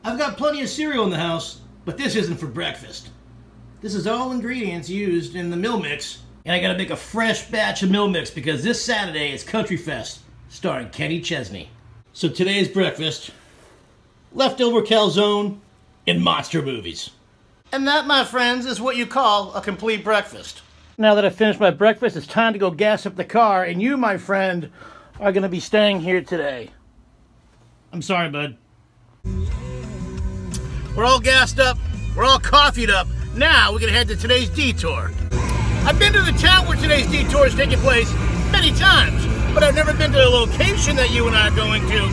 I've got plenty of cereal in the house, but this isn't for breakfast. This is all ingredients used in the meal mix, and I gotta make a fresh batch of meal mix because this Saturday is Country Fest, starring Kenny Chesney. So today's breakfast, leftover calzone and monster movies. And that, my friends, is what you call a complete breakfast. Now that I've finished my breakfast, it's time to go gas up the car, and you, my friend, are gonna be staying here today. I'm sorry, bud. We're all gassed up, we're all coffeeed up. Now we're gonna head to today's detour. I've been to the town where today's detour is taking place many times, but I've never been to the location that you and I are going to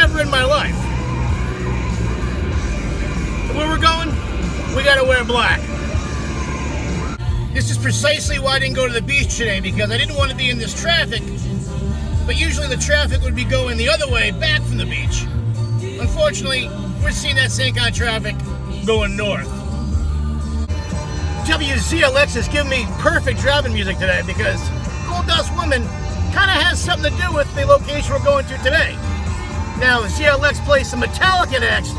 ever in my life. And where we're going, we gotta wear black. This is precisely why I didn't go to the beach today, because I didn't want to be in this traffic, but usually the traffic would be going the other way back from the beach. Unfortunately, we're seeing that same kind of traffic going north. WZLX has given me perfect driving music today because Gold Dust Woman kind of has something to do with the location we're going to today. Now, if ZLX plays some Metallica next,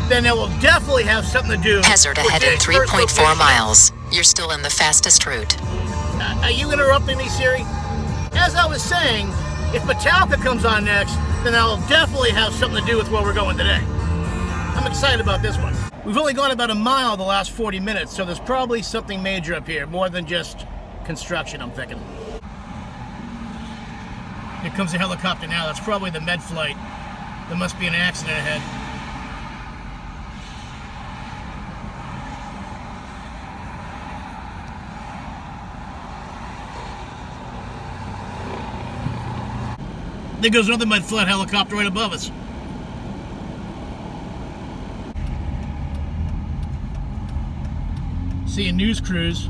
then it will definitely have something to do Hazard ahead in 3.4 miles. You're still in the fastest route. Are you interrupting me, Siri? As I was saying, if Metallica comes on next, then that'll definitely have something to do with where we're going today. I'm excited about this one. We've only gone about a mile the last 40 minutes, so there's probably something major up here, more than just construction, I'm thinking. Here comes a helicopter now. That's probably the med flight. There must be an accident ahead. There goes another med flight helicopter right above us. See a news cruise.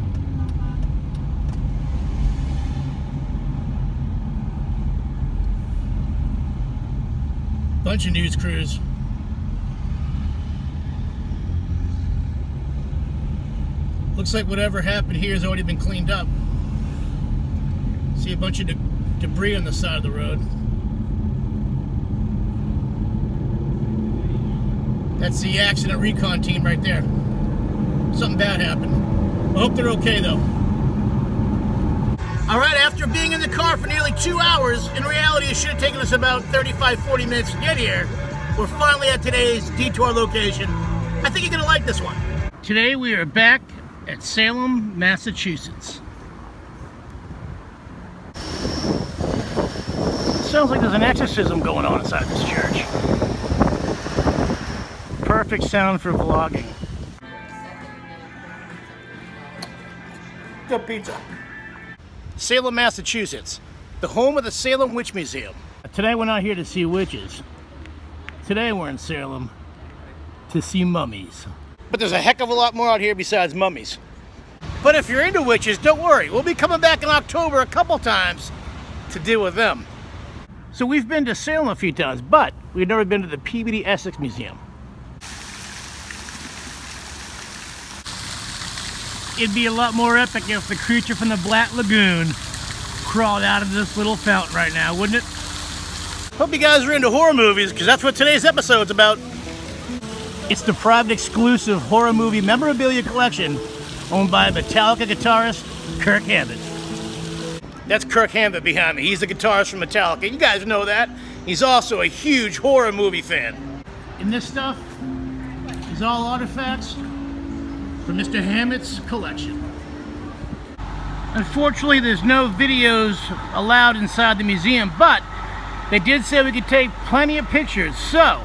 Bunch of news crews. Looks like whatever happened here has already been cleaned up. See a bunch of debris on the side of the road. That's the accident recon team right there. Something bad happened. I hope they're okay though. Alright, after being in the car for nearly 2 hours, in reality it should have taken us about 35-40 minutes to get here. We're finally at today's detour location. I think you're gonna like this one. Today we are back at Salem, Massachusetts. Sounds like there's an exorcism going on inside this church. Perfect sound for vlogging. Good pizza. Salem, Massachusetts, the home of the Salem Witch Museum. Today we're not here to see witches. Today we're in Salem to see mummies. But there's a heck of a lot more out here besides mummies. But if you're into witches, don't worry. We'll be coming back in October a couple times to deal with them. So we've been to Salem a few times, but we've never been to the Peabody Essex Museum. It'd be a lot more epic if the creature from the Black Lagoon crawled out of this little fountain right now, wouldn't it? Hope you guys are into horror movies, because that's what today's episode's about. It's the private exclusive horror movie memorabilia collection owned by Metallica guitarist Kirk Hammett. That's Kirk Hammett behind me. He's the guitarist from Metallica. You guys know that. He's also a huge horror movie fan. And this stuff is all artifacts from Mr. Hammett's collection. Unfortunately, there's no videos allowed inside the museum, but they did say we could take plenty of pictures, so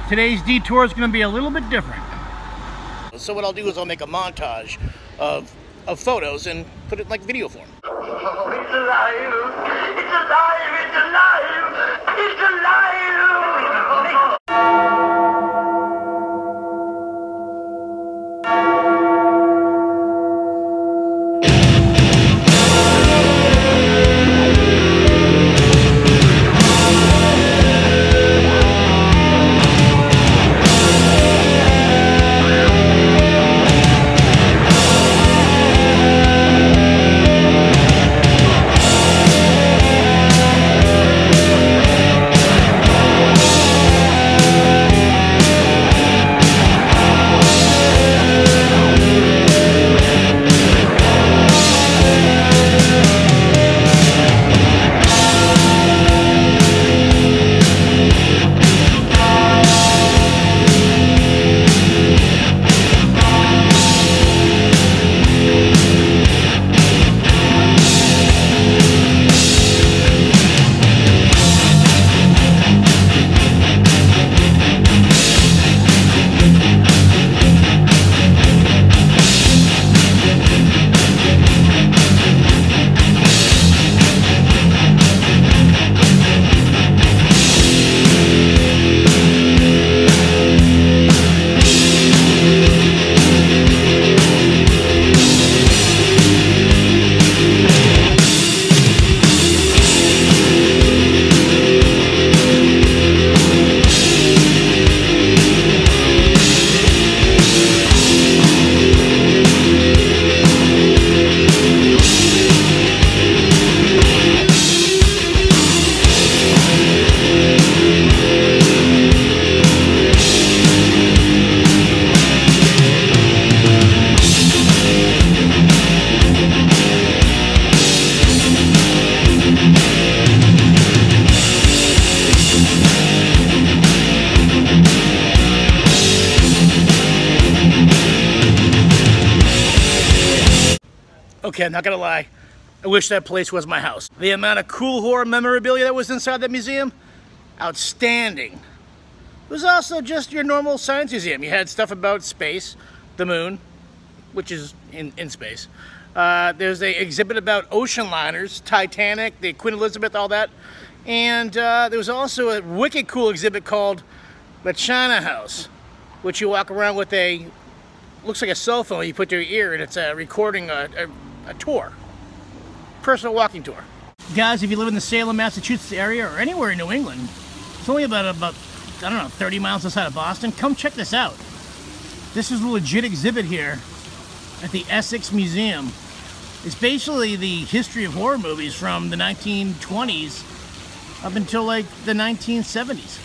today's detour is going to be a little bit different. So what I'll do is I'll make a montage of photos and put it in like video form. Oh, it's alive! It's alive! It's alive! It's alive! Okay, I'm not gonna lie. I wish that place was my house. The amount of cool horror memorabilia that was inside that museum, outstanding. It was also just your normal science museum. You had stuff about space, the moon, which is in space. There's an exhibit about ocean liners, Titanic, the Queen Elizabeth, all that. And there was also a wicked cool exhibit called the China House, which you walk around with looks like a cell phone you put to your ear, and it's recording a tour. Personal walking tour. Guys, if you live in the Salem, Massachusetts area or anywhere in New England, it's only about I don't know, 30 miles outside of Boston. Come check this out. This is a legit exhibit here at the Essex Museum. It's basically the history of horror movies from the 1920s up until like the 1970s.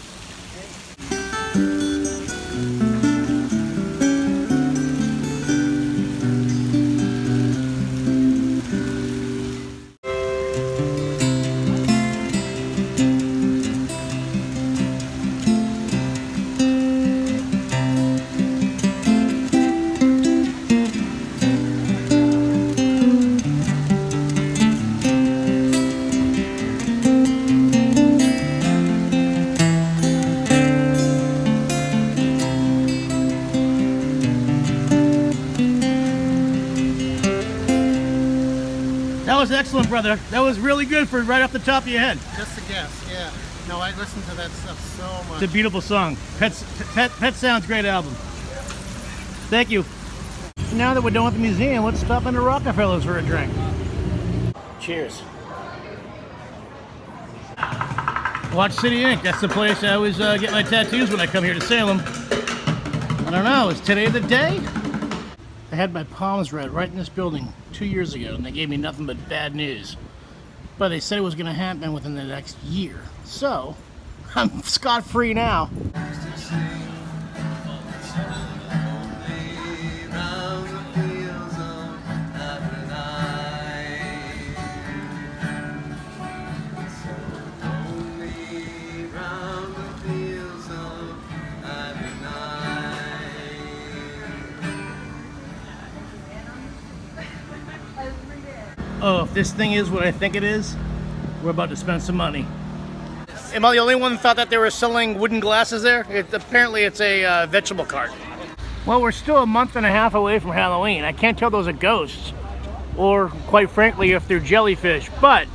That was excellent, brother. That was really good for right off the top of your head. Just a guess, yeah. No, I listen to that stuff so much. It's a beautiful song. Pet Sounds great album. Thank you. Now that we're done with the museum, let's stop into Rockefeller's for a drink. Cheers. Watch City Inc. That's the place I always get my tattoos when I come here to Salem. I don't know, is today the day? I had my palms read right in this building 2 years ago, and they gave me nothing but bad news. But they said it was going to happen within the next year. So, I'm scot-free now. Oh, if this thing is what I think it is, we're about to spend some money. Am I the only one that thought that they were selling wooden glasses there? Apparently it's a vegetable cart. Well, we're still a month and a half away from Halloween. I can't tell those are ghosts, or quite frankly, if they're jellyfish. But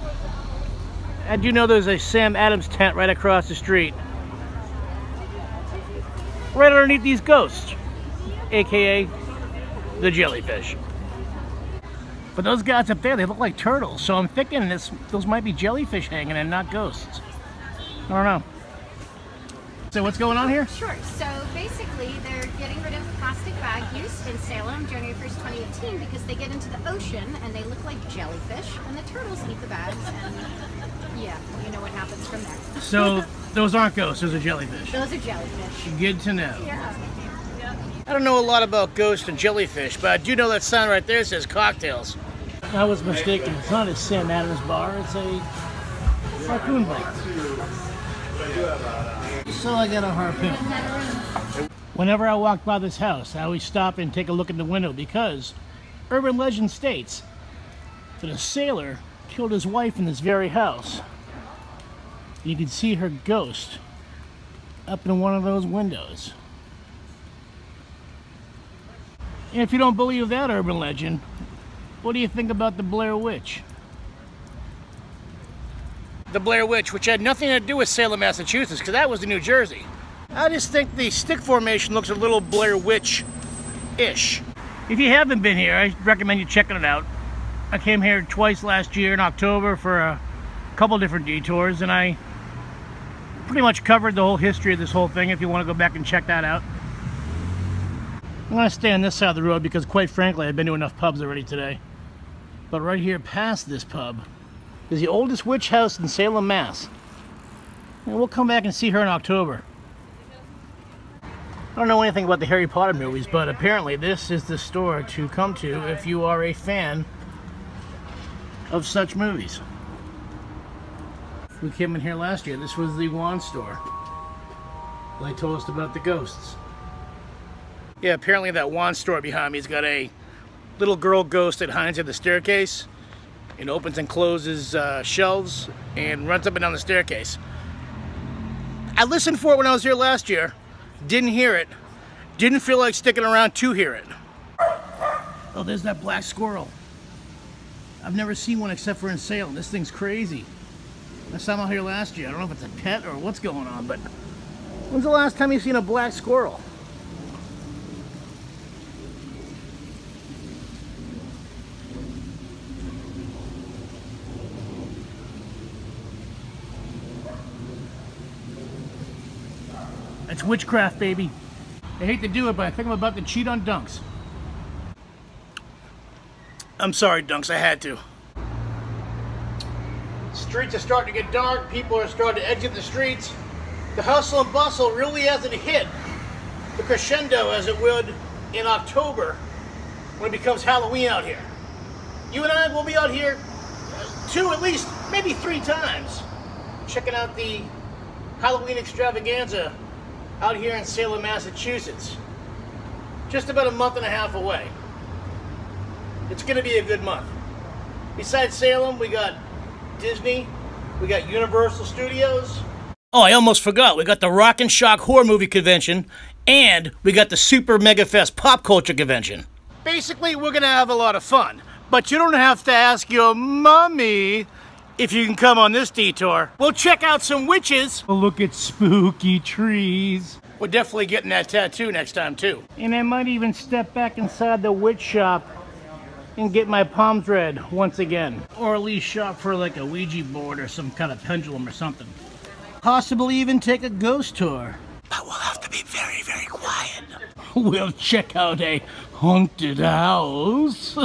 I do know there's a Sam Adams tent right across the street. Right underneath these ghosts, AKA the jellyfish. But those guys up there, they look like turtles, so I'm thinking those might be jellyfish hanging and not ghosts. I don't know. So what's going on here? Sure. So basically, they're getting rid of plastic bag use in Salem January 1st, 2018, because they get into the ocean and they look like jellyfish, and the turtles eat the bags, and yeah, you know what happens from there. So those aren't ghosts, those are jellyfish. Those are jellyfish. Good to know. Yeah. I don't know a lot about ghosts and jellyfish, but I do know that sign right there says cocktails. I was mistaken. It's not a Sam Adams bar, it's a harpoon bar. So I got a harpoon. Whenever I walk by this house, I always stop and take a look in the window because urban legend states that a sailor killed his wife in this very house. You can see her ghost up in one of those windows. And if you don't believe that urban legend, what do you think about the Blair Witch? The Blair Witch, which had nothing to do with Salem, Massachusetts, because that was in New Jersey. I just think the stick formation looks a little Blair Witch-ish. If you haven't been here, I recommend you checking it out. I came here twice last year in October for a couple different detours, and I pretty much covered the whole history of this whole thing if you want to go back and check that out. I'm going to stay on this side of the road because, quite frankly, I've been to enough pubs already today. But right here past this pub is the oldest witch house in Salem, Mass. And we'll come back and see her in October. I don't know anything about the Harry Potter movies, but apparently this is the store to come to if you are a fan of such movies. We came in here last year. This was the wand store. They told us about the ghosts. Yeah, apparently that wand store behind me's got a little girl ghost that hides in the staircase and opens and closes shelves and runs up and down the staircase. I listened for it when I was here last year. Didn't hear it. Didn't feel like sticking around to hear it. Oh, there's that black squirrel. I've never seen one except for in Salem. This thing's crazy. I saw him out here last year. I don't know if it's a pet or what's going on, but when's the last time you've seen a black squirrel? That's witchcraft, baby. I hate to do it, but I think I'm about to cheat on Dunks. I'm sorry, Dunks, I had to. Streets are starting to get dark. People are starting to exit the streets. The hustle and bustle really hasn't hit the crescendo as it would in October when it becomes Halloween out here. You and I will be out here 2, at least, maybe 3 times, checking out the Halloween extravaganza out here in Salem, Massachusetts. Just about a month and a half away. It's going to be a good month. Besides Salem, we got Disney, we got Universal Studios. Oh, I almost forgot. We got the Rock and Shock Horror Movie Convention, and we got the Super Mega Fest Pop Culture Convention. Basically, we're going to have a lot of fun, but you don't have to ask your mommy if you can come on this detour. We'll check out some witches. We'll look at spooky trees. We're definitely getting that tattoo next time, too. And I might even step back inside the witch shop and get my palms read once again. Or at least shop for like a Ouija board or some kind of pendulum or something. Possibly even take a ghost tour. But we'll have to be very, very quiet. We'll check out a haunted house.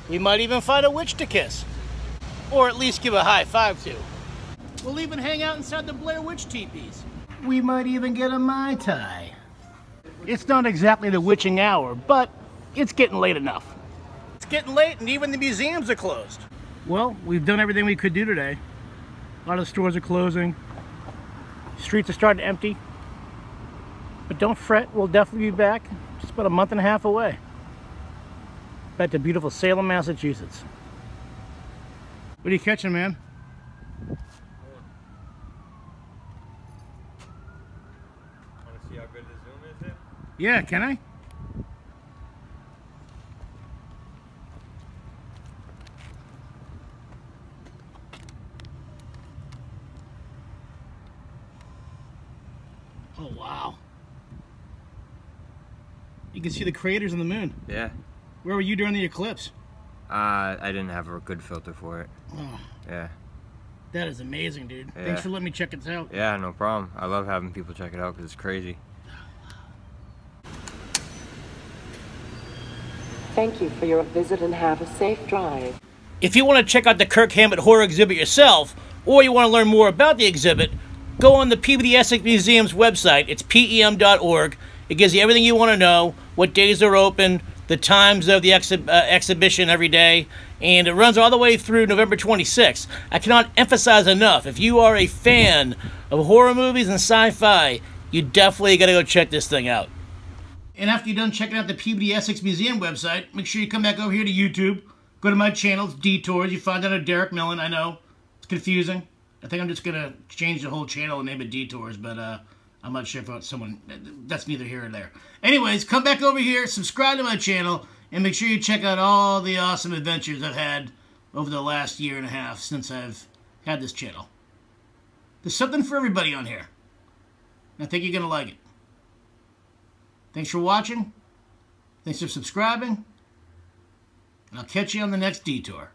We might even find a witch to kiss. Or at least give a high five to. We'll even hang out inside the Blair Witch teepees. We might even get a Mai Tai. It's not exactly the witching hour, but it's getting late enough. It's getting late and even the museums are closed. Well, we've done everything we could do today. A lot of stores are closing. Streets are starting to empty. But don't fret, we'll definitely be back. Just about a month and a half away. Back to beautiful Salem, Massachusetts. What are you catching, man? Want to see how good the zoom is? Yeah, can I? Oh, wow. You can see the craters on the moon. Yeah. Where were you during the eclipse? I didn't have a good filter for it. Oh, Yeah. that is amazing, dude. Yeah. Thanks for letting me check it out. Yeah, no problem. I love having people check it out because it's crazy. Thank you for your visit and have a safe drive. If you want to check out the Kirk Hammett horror exhibit yourself, or you want to learn more about the exhibit, go on the Peabody Essex Museum's website. It's pem.org. It gives you everything you want to know, what days they're open, the times of the exhibition every day, and it runs all the way through November 26th. I cannot emphasize enough, if you are a fan of horror movies and sci-fi, you definitely got to go check this thing out. And after you're done checking out the Peabody Essex Museum website, make sure you come back over here to YouTube. Go to my channel, it's Detours. You find out a Derek Millen, I know. It's confusing. I think I'm just going to change the whole channel and name it Detours, but I'm not sure if someone... That's neither here or there. Anyways, come back over here, subscribe to my channel, and make sure you check out all the awesome adventures I've had over the last year and a half since I've had this channel. There's something for everybody on here. I think you're going to like it. Thanks for watching. Thanks for subscribing. And I'll catch you on the next detour.